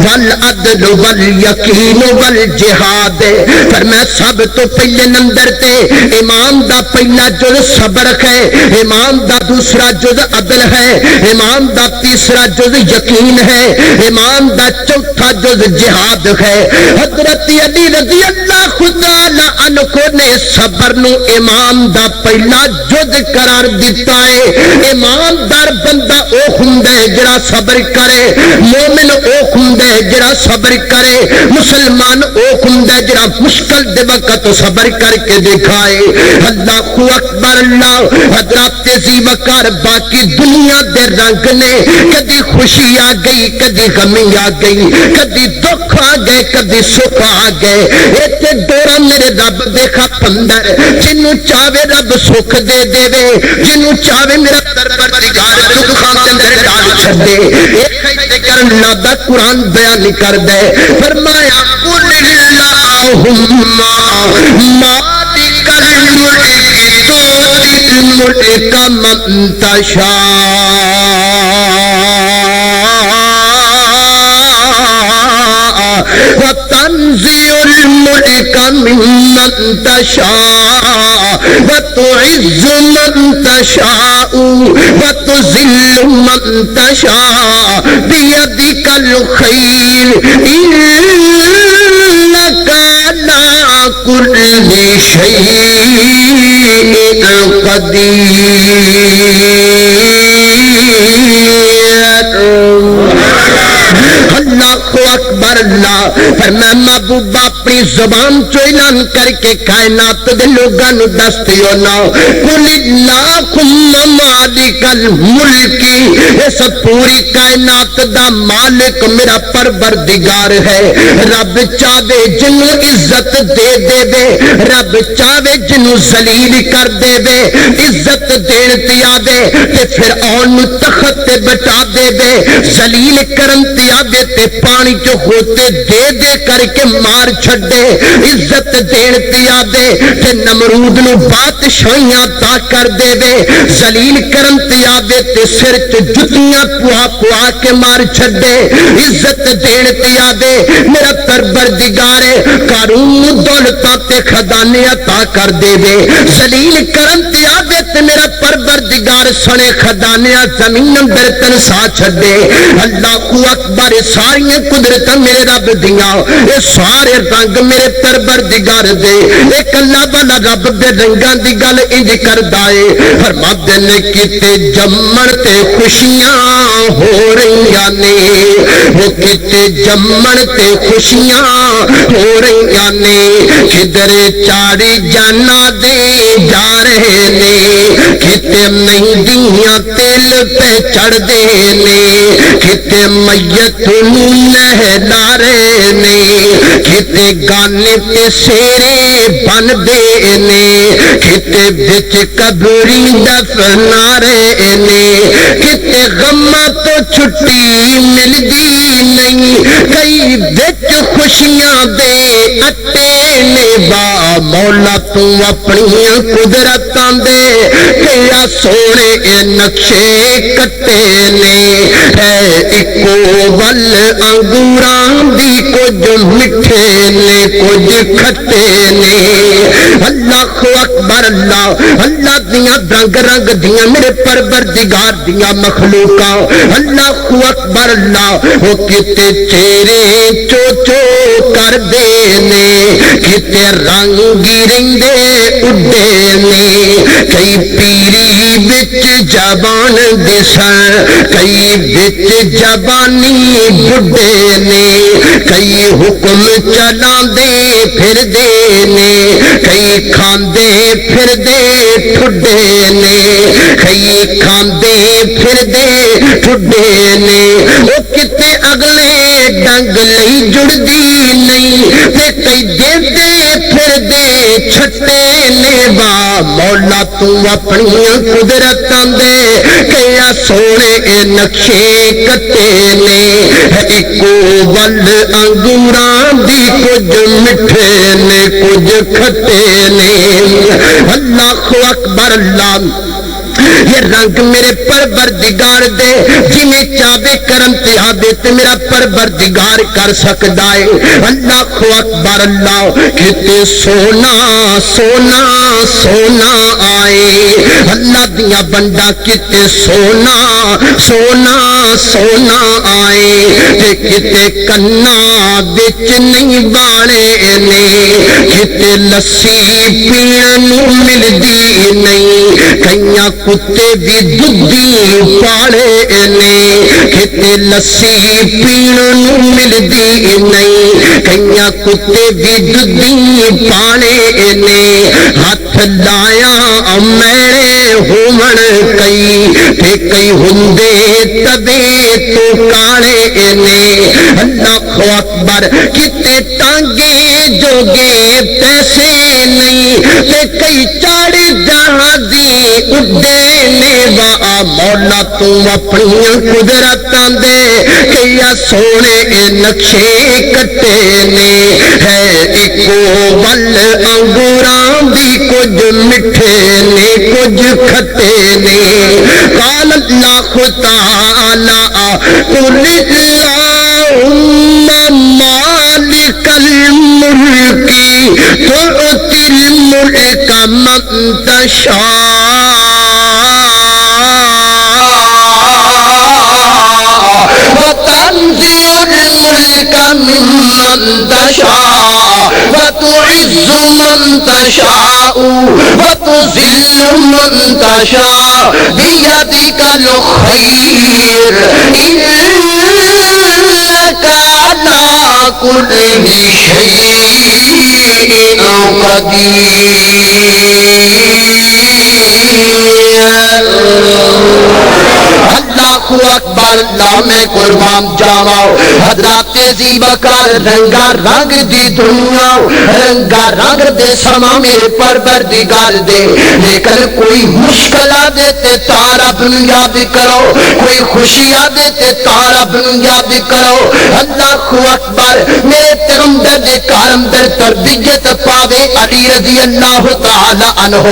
B: والعدل والیقین والجہاد فرمایا سب تو پہلے نمبر تے ایمان دا پہلا جز صبر ہے ایمان دا دوسرا جز عدل ہے ایمان دا تیسرا جز یقین ہے ایمان دا چوتھا جز جہاد ہے حضرت علی رضی اللہ تعالی عنہ نے صبر نو ایمان دا پہلا جز قرار دیتا ہے ایماندار بندہ او ہوندا ہے جڑا صبر کرے مومن او ہوندا ہے جڑا صبر کرے مسلمان او ہوندا ہے جڑا مشکل دے وقت صبر کر کے دکھائے اللہ اکبر اللہ حضرت ذی وقار باقی دنیا دے رنگ نے کدی خوشی آ گئی کدی غمی آ گئی کدی دکھ آ گئے کدی سکھ آ گئے ایتھے ڈورا میرے رب دے خط اندر جنوں چاہے رب سکھ دے دے جنوں چاہے میرا پروردگار دکھاں دے اندر ڈال چھڈے ایک کرن اللہ دا قرآن بیان کر دے فرمایا قل اللہم مالک الملک تؤتی الملک من تشاء وتنزع الملك ممن تشاء وتعز من تشاء وتذل من تشاء بيدك الخير إنك على كل شيء قدير اللہ اکبر اللہ فرمایا محبوب اپنی زبان چو اعلان کر کے کائنات دے لوگاں نو دس دیو نا قل اللہم مالک الملک اس پوری کائنات دا مالک میرا پروردگار ہے رب چاہے جنوں عزت دے دے دے رب چاہے جنوں ذلیل کر دے دے عزت دین تے آدے تے پھر اون تخت تے بٹا دے دے ذلیل کرن تے آدے تے پانی جو ہوتے دے دے کر کے مار چھڑے عزت دین تے آدے تے نمرود نو بادشاہیاں عطا کر دے دے ذلیل کرن تے آدے تے سر تے جتیاں پوا پوا کے مار چھڑے عزت دین تے آدے میرا پروردگار قارون دولتاں تے خزانے عطا کر دے دے ذلیل کرن تے آدے تے میرا پروردگار سنے خزانے زمین اندر تنسا چھڑے اللہ اکبر ساری قدرت میرے رب دیاں اے سارے رنگ میرے پروردگار دے ایک اللہ والا رب دے رنگاں دی گل انج کردا اے فرماتے نے کتے جمن تے خوشیاں ہو رہیاں نے وہ کتے جمن تے خوشیاں ہو رہیاں نے کدھر چاڑی جانا دے جا رہے نے کتے مہندیاں تیل پہ چڑھ دے نے کتے میت نہلا رہے نے کتے گانے تے سیرے بن دے نے کتے بچ قبری دفنا رہے نے کتے غمہ تو چھٹی ملدی نہیں کئی بچ خوشیاں دے اٹے نے با مولا تو اپنی قدرتاں دے کیا سونے اے نقشے کٹے نے ہے اکو ول انگوراں دی کچھ مٹھے نے کچھ کھٹے نے اللہ اکبر اللہ اللہ دیاں رنگ رنگ دیاں میرے پروردگار دیاں مخلوقاں اللہ اکبر اللہ وہ کتے چہرے چو چو کر دے نے کتے رنگی رنگے اڈے نے کئی پیری بچ جبان دسن کئی بچ جبانی بڈے نے کئی حکم چلا دے پھر دے نے کئی کھا کھاندے پھر دے ٹھڈے نے کئی کھاندے پھر دے ٹھڈے نے او کتے اگلے ڈنگ لئی جڑدی نہیں تے کئی دے پھر دے چھٹے نے با مولا تو اپنی قدرتاں دے کیا سونے نقشے کٹے نے ایکو ول انگوراں دی کچھ مٹھے نے کچھ کھٹے نے اللہ اکبر اللہ یہ رنگ میرے پروردگار دے جنہیں چاہے کرم تے آدے تے میرا پروردگار کر سکتا ہے اللہ اکبر اللہ کتے سونا سونا سونا آئے اللہ دیا بندہ کتے سونا سونا سونا آئے تے کتے کنا بچ نہیں بانے نے کتے لسی پینوں ملدی نہیں کئیاں کتے بھی دودھی پاڑے نے کتے لسی پینوں ملدی نہیں کئیاں کتے بھی دودھی پاڑے نے ہاتھ لایا میرے ہومن کئی تے کئی ہندے تبے تو کاڑے نے اللہ اکبر کتے ٹانگے جوگے پیسے نہیں تے کئی چاڑے جہازی اڈے نے وا مولا تو اپنی قدرتاں دے کیا سونے نقشے کٹے نے ہے ایکو ول انگوراں دی کچھ مٹھے نے کچھ کھٹے نے قال اللہ تعالی قل اللہم مالک الملک تؤتی الملک من تشاء وتنزع الملك ممن تشاء وتعز من تشاء وتذل من تشاء بيدك الخير إنك على كل شيء قدير اللہ اکبر اللہ میں قربان جاواؤ حضرات زیبکار رنگا رنگ دی دنیا رنگا رنگ دے سما میرے پروردگار دے لیکن کوئی مشکلہ دیتے تارا بن یاد کرو کوئی خوشیاں دیتے تارا بن یاد کرو اللہ اکبر میرے پیغمبر دے کارمدر تربیت پاوے علی رضی اللہ تعالی عنہ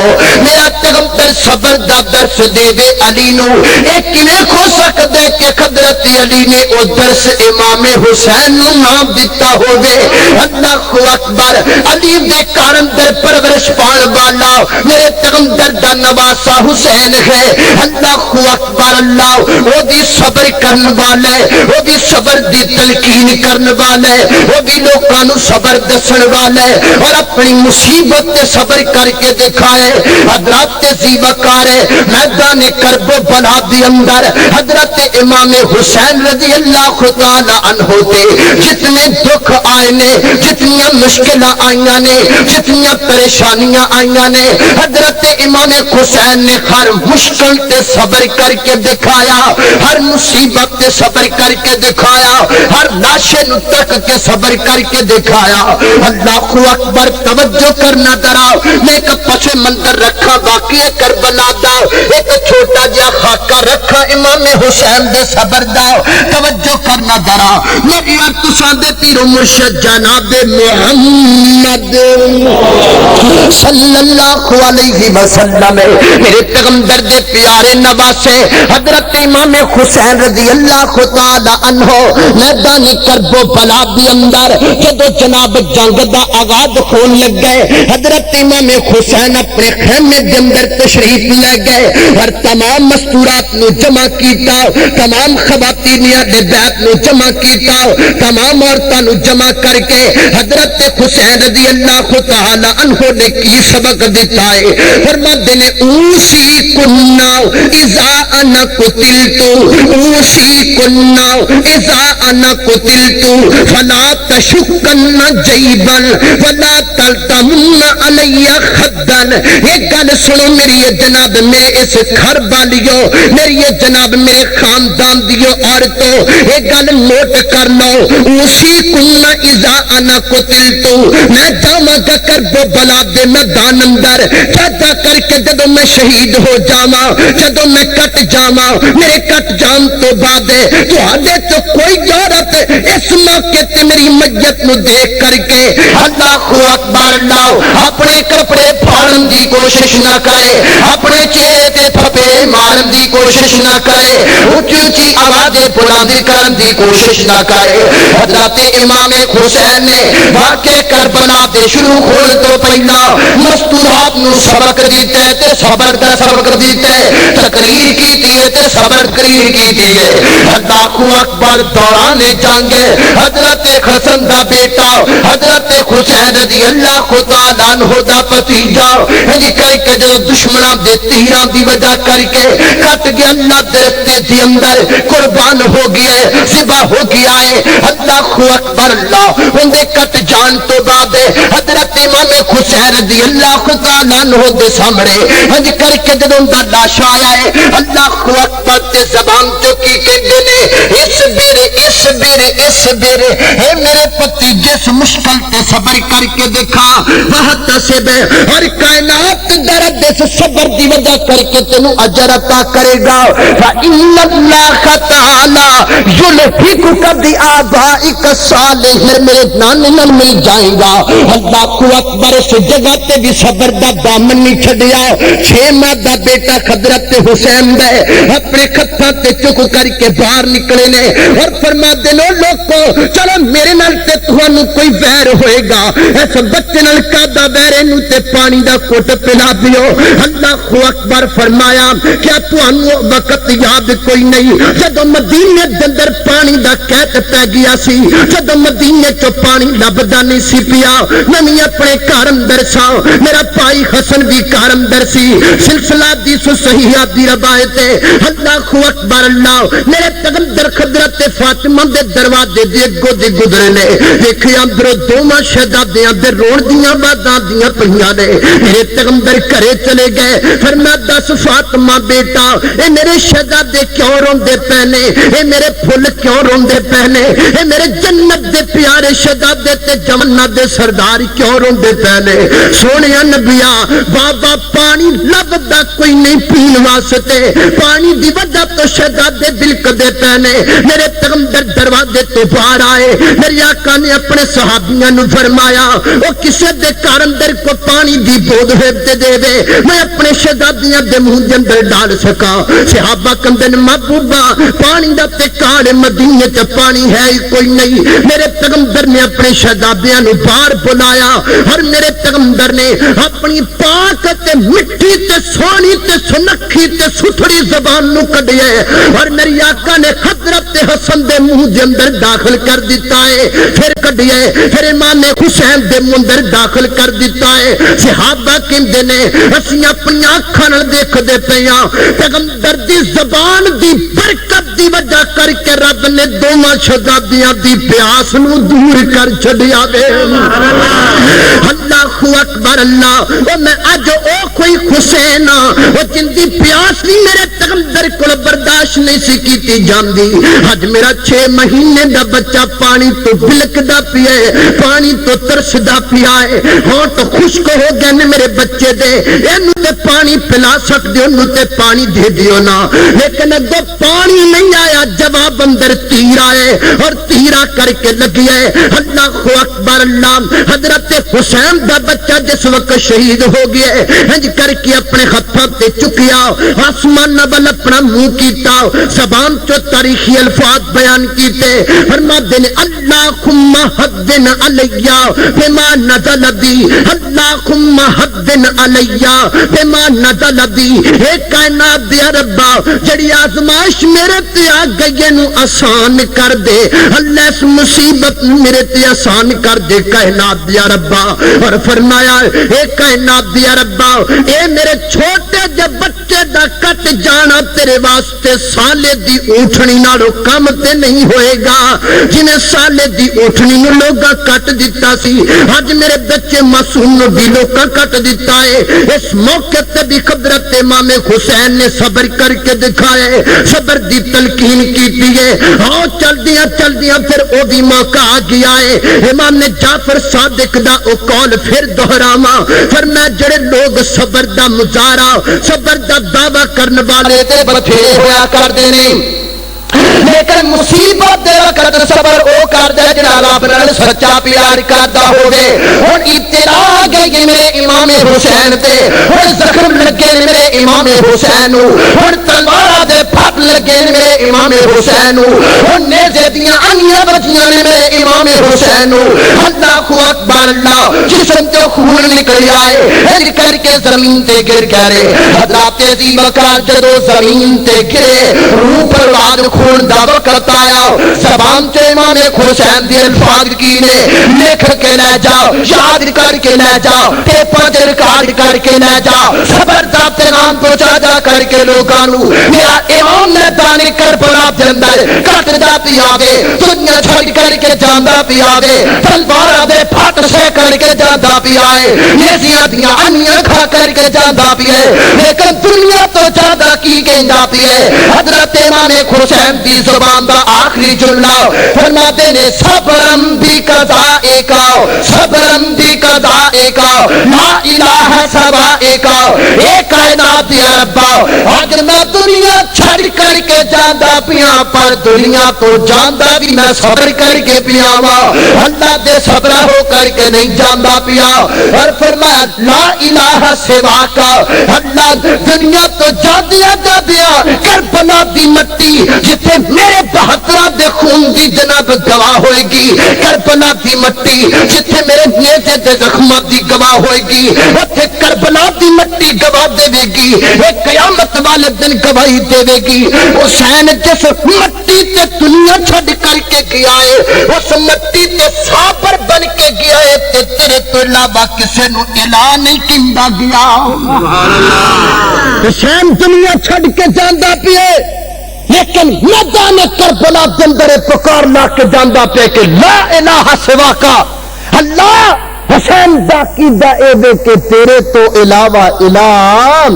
B: میرا پیغمبر صبر دا درس دے دے علی نو ایک کنے کھو سکتے کہ حضرت علی نے او درس امام حسین نو نام دیتا ہوئے اللہ اکبر علی دے کارم در پرورش پان والا میرے پیغمبر دا نواسا حسین ہے اللہ اکبر اللہ وہ بھی صبر کرن والے وہ بھی صبر دی تلقین کرن والے وہ بھی لوگاں نو صبر دسن والے اور اپنی مصیبت تے صبر کر کے دکھائے حضرات زیبکار میدان کرب و بلا دی اندر حضرت امام حسین رضی اللہ تعالی عنہ تے جتنے دکھ آئے نے جتنی مشکلہ آئیاں نے جتنی پریشانیاں آئیاں نے حضرت امام حسین نے ہر مشکل تے صبر کر کے دکھایا ہر مصیبت تے صبر کر کے دکھایا ہر لاشے نو تک کے صبر کر کے دکھایا اللہ اکبر توجہ کرنا ذرا میں ایک پس منظر رکھا واقعہ کربلا دا ایک چھوٹا جا خاکہ رکھا امام حسین دے صبر دا توجہ کرنا ذرا میری اور تساں دے پیر و مرشد جناب محمد صلی اللہ علیہ وسلم میرے پیغمبر دے پیارے نواسے حضرت امام حسین رضی اللہ تعالی عنہ میدان کرب و بلا دی اندر جدو جناب جنگ دا آغاز ہون لگ گئے حضرت امام حسین اپنے خیمے دے اندر تشریف لے گئے اور تمام مستورات نو جمع کیتا تمام خبر خواتینیاں دے بیت نو جمع کیتا، تمام عورتاں نو جمع کر کے حضرت حسین رضی اللہ تعالی عنہ نے کی سبق دیتا ہے، فرماتے ہیں اوسی کننا اذا انا قتلتو، اوسی کننا اذا انا قتلتو فلا تشکن جیبا ولا تلتمن علی خدن۔ یہ گل سنو میری جناب میں اس گھر والیوں، میری جناب میرے خاندان دیو عورتوں، یہ گل نوٹ کر لو، اسی کننا اذا انا قتلتو، میں جاواں گا کرب و بلا دے میدان اندر، جا کر کے جدوں میں شہید ہو جاواں، جدوں میں کٹ جاواں، میرے کٹ جان تو بعد تہاڈے تو کوئی عورت اس موقع تے میری میت نو دیکھ کر کے اللہ اکبر لاؤ اپنے کپڑے پھاڑن دی کوشش نہ کرے، اپنے چہرے تے تھپے مارن دی کوشش نہ کرے، اونچی اونچی آوازیں بلند کرن دی کوشش نہ کرے۔ حضرت امام حسین نے واقع کربلا دے شروع ہون تو پہلا مستورات نو سبق دیتا ہے تے صبر دا سبق دیتا ہے، تقریر کیتی ہے تے صبر تقریر کیتی ہے۔ اللہ اکبر دوران جنگ حضرت حسن دا بیٹا حضرت حسین رضی اللہ تعالی عنہ دا پتیجا کر کے جو دشمناں دے تیراں دی وجہ کر کے کٹ گیا، اللہ درختے دی اندر قربان ہو گیا ہے، ذبح ہو گیا ہے۔ اللہ اکبر اللہ ان دے کٹ جان تو بعد حضرت امام حسین رضی اللہ تعالی عنہ دے سامنے کر کے جدوں دا لاش آیا ہے، اللہ اکبر تے زبان تو کی کہندے نے اصبر اصبر اصبر، اے میرے پتی جس مشکل تے صبر کر کے دیکھا وحتسب، اور کائنات درد اس صبر دی وجہ کر کے تینوں اجر عطا کرے گا۔ فإن اللہ تعالی یلحقک بآبائک الصالحین، میرے نانے نال مل جائے گا۔ اللہ اکبر، اس جگہ تے بھی صبر دا دامن نہیں چھڈیا، 6 ماہ دا بیٹا حضرت حسین دے اپنے کھپاں تے چک کر کے باہر نکلے نے اور فرما دینا لوگوں چلو میرے نال تے تھانوں کوئی ویر ہوئے گا، اس بچے نال کادا ویرے نو تے پانی دا کوٹ پلا دیو۔ اللہ اکبر فرمایا کیا تھانوں وقت یاد کوئی نہیں جدوں مدینے دے اندر پانی دا قحط پہ گیا سی، جدوں مدینے چوں پانی لبدا نہیں سی پیا، میں اپنے گھر اندر سا، میرا بھائی حسن بھی گھر اندر سی، سلسلہ حدیث صحیحہ دی روایت ہے۔ اللہ اکبر اللہ، میرے پیغمبر حضرت فاطمہ دے دروازے دے اگوں دی گزرے نے، دیکھیا اندروں دوواں شہزادیاں دے رون دیاں باداں دیاں پئیاں نے، میرے پیغمبر گھرے چلے گئے، فرمایا دس فاطمہ بیٹا اے میرے شہزادے کیوں روندے پے نے، اے میرے پھل کیوں روندے پے نے، اے میرے جنت دے پیارے شہزادے تے جنت دے سردار کیوں روندے پے نے۔ سونیا نبیا بابا پانی لبدا کوئی نہیں پین واسطے، پانی دی وجہ تو شہزادے بلکدے پے نے۔ میرے پیغمبر دروازے تو باہر آئے، میرے آقا نے اپنے صحابیاں نو فرمایا او کسے دے گھر اندر کو پانی دی بوند تے دے دے میں اپنے شہزادیاں دے منہ دے اندر ڈال سکا۔ صحابہ کہندے نے محبوبا پانی دا تے کاڑ مدینے تے پانی ہے ہی کوئی نہیں۔ میرے پیغمبر نے اپنے شہزادیاں نو باہر بلایا اور میرے پیغمبر نے اپنی پاک تے مٹھی تے سونی تے سنکھی تے ستھڑی زبان نو کڈیا اور میری آقا نے حضرت حسن دے منہ دے اندر داخل کر دیتا ہے، پھر کڈیا پھر امام حسین دے منہ اندر داخل کر دیتا ہے۔ صحابہ کہندے نے اسی اپنی اکھاں نال دیکھدے پئے ہاں، پیغمبر دی زبان دی برکت دی وجہ کر کے رب نے دوواں شہزادیاں دی پیاس نو دور کر چھڈیا وے۔ اللہ اکبر اللہ، او میں اج او کوئی حسین او جن دی پیاس نہیں میرے پیغمبر کول برداشت نہیں سی کیتی جاندی، اج میرا 6 مہینے دا بچہ پانی تو بلکدا پیا ہے، پانی تو ترسدا پیا ہے، ہاں تو خشک ہو گئے نے میرے بچے دے، اینو تے پانی پلا سکدے ہو، اینو تے پانی دے دیو نا، لیکن اگوں پانی نہیں آیا، جواب اندر تیر آئے اور تیرا کر کے لگیا ہے۔ اللہ اکبر اللہ، حضرت حسین دا بچہ جس وقت شہید ہو گیا ہے ہنج کر کے اپنے ہتھاں تے چکیا، آسمان نال اپنا منہ کیتا، زبان چو تاریخی الفاظ بیان کیتے، فرماتے نے اللہم حدن علیا بما نزل بی اللہم حدن علیا بما نزل بی. اے کائنات دیا ربا جڑی آزمائش میرے تے آ گئی نو آسان کر دے اللہ اس مصیبت میرے تے آسان کر دے کائنات دیا ربا. اور فرمایا اے کائنات دیا ربا اے میرے چھوٹے جے بچے دا کٹ جانا تیرے واسطے سالے دی اونٹھنی نالو کم تے نہیں ہوئے گا. جنہیں سالے دی اونٹھنی نو لوگا کٹ دیتا سی آج میرے بچے معصوم نو بھی لوگا کٹ دیتا ہے. اس موقع تے بھی قدرت امام حسین نے صبر کر کے دکھائے صبر دی تلقین کی دیئے. آؤ چل دیاں پھر او بھی موقع آ گیا ہے. امام نے جعفر صادق دا او قول پھر دہراواں فرمایا جڑے لوگ صبر دا مظاہرہ صبر دا دعویٰ کرنے والے تے بتھیرے ہویا کر دینے لیکن مصیبت دے وقت صبر او کر دے جڑا رب نال سچا پیار کردا ہوے. ہن ابتلا آ گئی میرے امام حسین تے ہن زخم لگے میرے امام حسین نو ہن تلوار دے پھٹ لگے میرے امام حسین نو ہن نیزے دیاں انیاں بجیاں نے میرے امام حسین نو. اللہ اکبر اللہ جسم تے خون نکل آئے ہج کر کے زمین تے گر گئے. حضرات عظیم وقار جدو زمین تے گرے روح پرواد خون دا وقت آیا زبان تے امام حسین دی الفاظ کی نے لکھ کے لے جا یاد کر کے لے جا ٹیپاں تے ریکارڈ کر کے لے جا صبر دا پیغام پہنچا جا کر کے لوگاں نو. میرا امام میدان کربلا دے اندر کٹ دا پیا وے دنیا چھڈ کر کے جاندا پیا وے تلوار دے پھٹ سے کر کے جاندا پیا ہے نیزیاں دیاں انیاں کھا کر کے جاندا پیا ہے لیکن دنیا تو زیادہ کی کہندا پیا ہے. حضرت امام حسین دی زبان دا آخری جملہ فرماتے نے صبرم بھی قضاء کا صبرم بھی قضاء کا لا الہ سوا کا. اے کائنات دیا ربا اگر میں دنیا چھڑ کر کے جاندا پیا پر دنیا تو جاندا بھی میں صبر کر کے پیا وا اللہ دے صبر ہو کر کے نہیں جاندا پیا. اور فرمایا لا الہ سوا کا اللہ دنیا تو جاندیا جاندیا کربلا دی مٹی جتھے میرے 72 دے خون دی جناب گواہ ہوئے گی کربلا دی مٹی جتھے میرے نیزے دے زخمات دی گواہ ہوئے گی اتھے کربلا دی مٹی گواہ دے گی ایک قیامت والے دن گواہی دے گی. حسین جس مٹی تے دنیا چھڈ کر کے گیا ہے اس مٹی تے صابر بن کے گیا ہے تے تیرے تو علاوہ کسے نو الہ نہیں کیندا گیا. حسین دنیا چھڈ کے جاندا پیا لیکن میدان کربلا کے اندر پکار لا کے جاندا پیا کہ لا الہ سوا کا. اللہ حسین باقیدہ اے دے کہ تیرے تو علاوہ الہ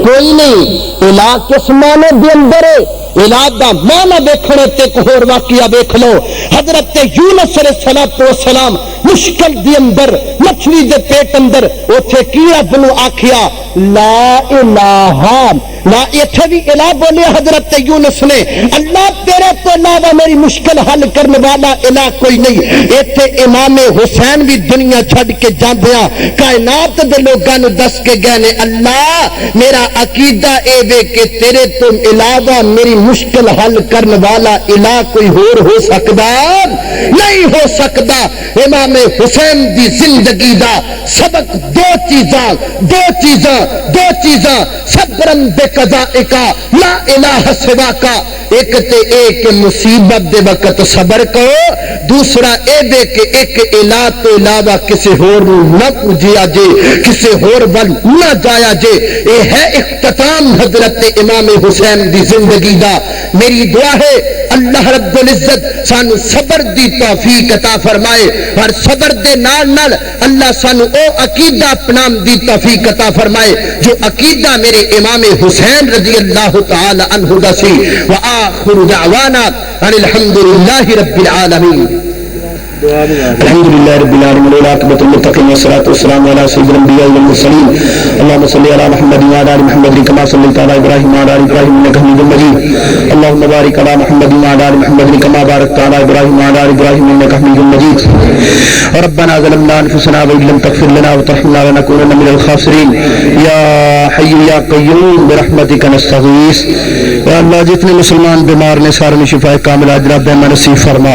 B: کوئی نہیں. الہ کس معنی دے اندر ہے الہ دا معنی دیکھنے تے ایک اور واقعہ دیکھ لو. حضرت یونس علیہ السلام مشکل دی اندر مچھلی دے پیٹ اندر اوتھے کی رب نو آکھیا لا الہ لا ایتھے بھی الہ بولے حضرت یونس نے اللہ تیرے تو علاوہ میری مشکل حل کرنے والا الہ کوئی نہیں. ایتھے امام حسین بھی دنیا چھڈ کے جاندیاں کائنات دے لوگاں نو دس کے گئے نے اللہ میرا عقیدہ اے وے کہ تیرے تو علاوہ میری مشکل حل کرنے والا الہ کوئی اور ہو سکدا نہیں ہو سکدا. امام حسین دی زندگی دا سبق دو چیزاں صبرن بے قضاء کا لا الہ سوا کا. ایک تے ایک مصیبت دے وقت صبر کرو دوسرا اے دے کہ ایک الہ تو علاوہ کسی اور نہ پوجیا جے کسی اور ول نہ جایا جے. اے ہے اختتام حضرت امام حسین دی زندگی دا. میری دعا ہے اللہ رب العزت سانو صبر دی توفیق عطا فرمائے اور صبر دے نال نال اللہ سانو او عقیدہ اپنام دی توفیق عطا فرمائے جو عقیدہ میرے امام حسین رضی اللہ تعالی عنہ دا سی. وآخر دعوانا ان الحمدللہ رب العالمین. الحمد لله رب العالمين والعاقبة للمتقين والصلاة والسلام على سيد الأنبياء والمرسلين. اللهم صل على محمد وعلى آل محمد كما صليت على إبراهيم وعلى آل إبراهيم إنك حميد مجيد. اللهم بارك على محمد وعلى آل محمد كما باركت على إبراهيم وعلى آل إبراهيم إنك حميد مجيد. ربنا ظلمنا أنفسنا وإن لم تغفر لنا وترحمنا لنكونن من الخاسرين. يا حي يا قيوم برحمتك نستغيث. یا اللہ جتنے مسلمان بیمار نے سارے میں شفا کاملہ عاجلہ بے نصیب فرما.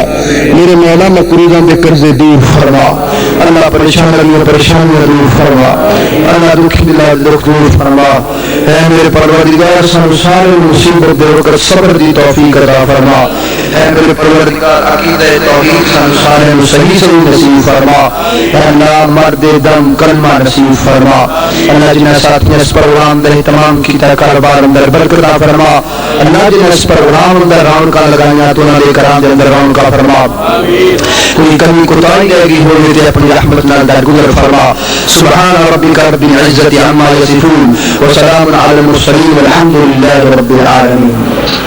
B: میرے مولا مقروض
A: دے قرضے دور فرما اللہ پریشانیاں دور فرما اللہ دکھی دلا دکھ دور فرما اے میرے پروردگار سانو سارے مصیبت دے وقت صبر دی توفیق عطا فرما اے میرے پروردگار عقیدہ توحید سانو سارے صحیح صحیح نصیب فرما اے اللہ مرد دم کلمہ نصیب فرما اللہ جنہیں ساتھیاں اس پروگرام دے اہتمام کیتا کاروبار اندر برکت عطا فرما اللہ جنہیں اس پروگرام اندر رونقاں لگائیاں تو نہ دے کرام دے اندر رونقاں فرما کوئی کمی کوتاہی رہ گئی ہوئے تے اپنی رحمت نال درگزر فرما سبحان ربک رب العزت عما یصفون وسلام علی المرسلین والحمد للہ رب العالمین.